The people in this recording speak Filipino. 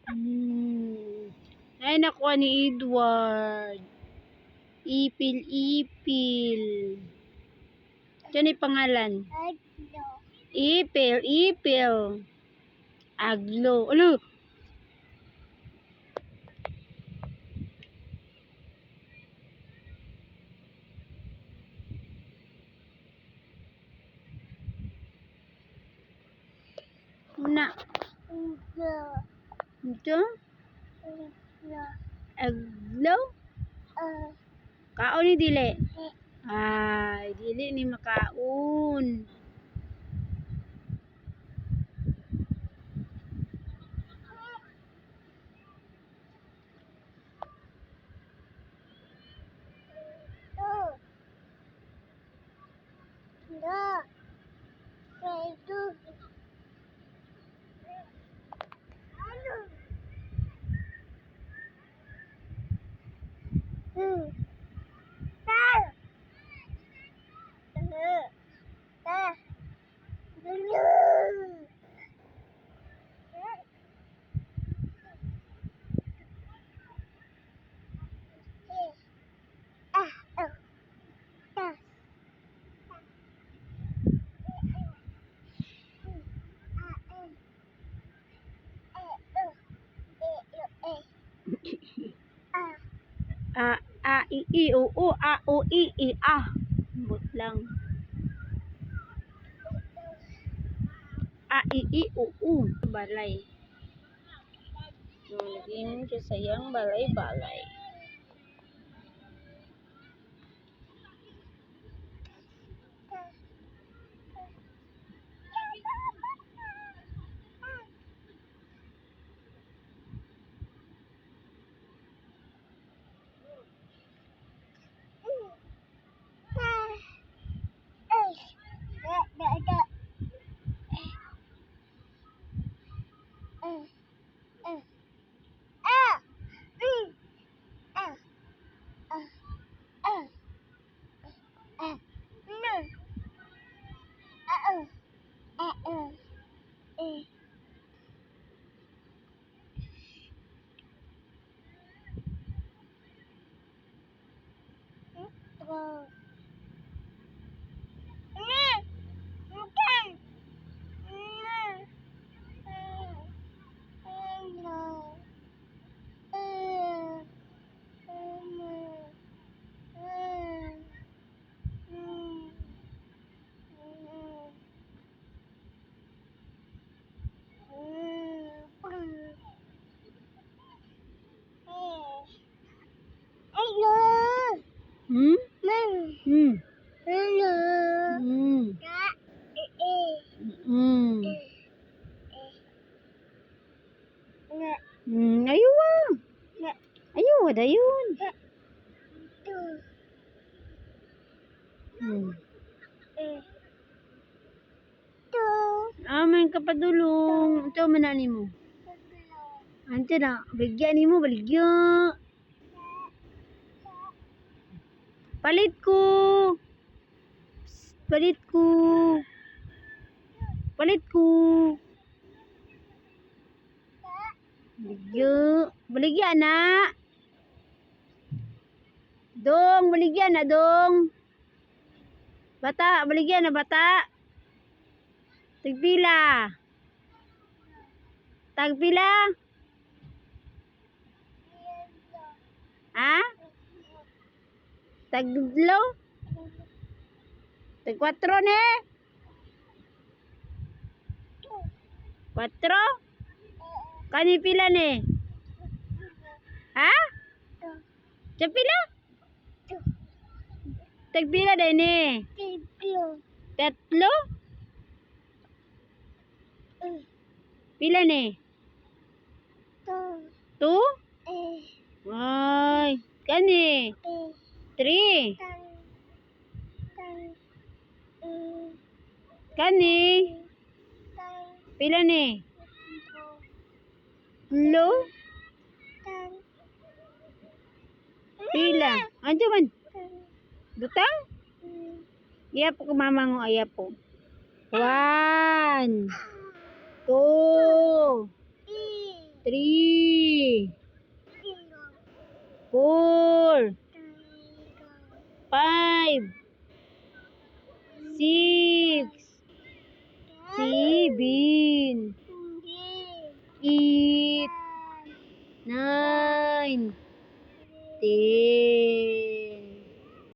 Ay, nakuha ni Edward. Ipil. Diyan yung pangalan. Ipil. Aglo. Alo. Una. Ito? Aglo? Kaon ni dili? Ay, dili ni makaon. I, o, a, o, i, ah. But lang. A, i, o, u. Balay. Lagyan siya sayang balay. Ayaw, dayon. Aman kapadulong. Ito manani mo. Ante na, baligya ni mo, baligya. Palit ko. Baligya na. Dong, baligya na dong. Bata, baligya na bata. Tagpila. Ha? Tagdudlo? Tag-4 ne? 4? Kani pila ne? Ha? Sa pila? Tagpila din ne? 3? Pila ne? 2? Ay, kani? 3? Kani? Pila ne? 3? Pila? Anjo man? Dutang? Iya po kumama ngo, iya po. 1, 2, 3, 6, 7, 8, 9, 10.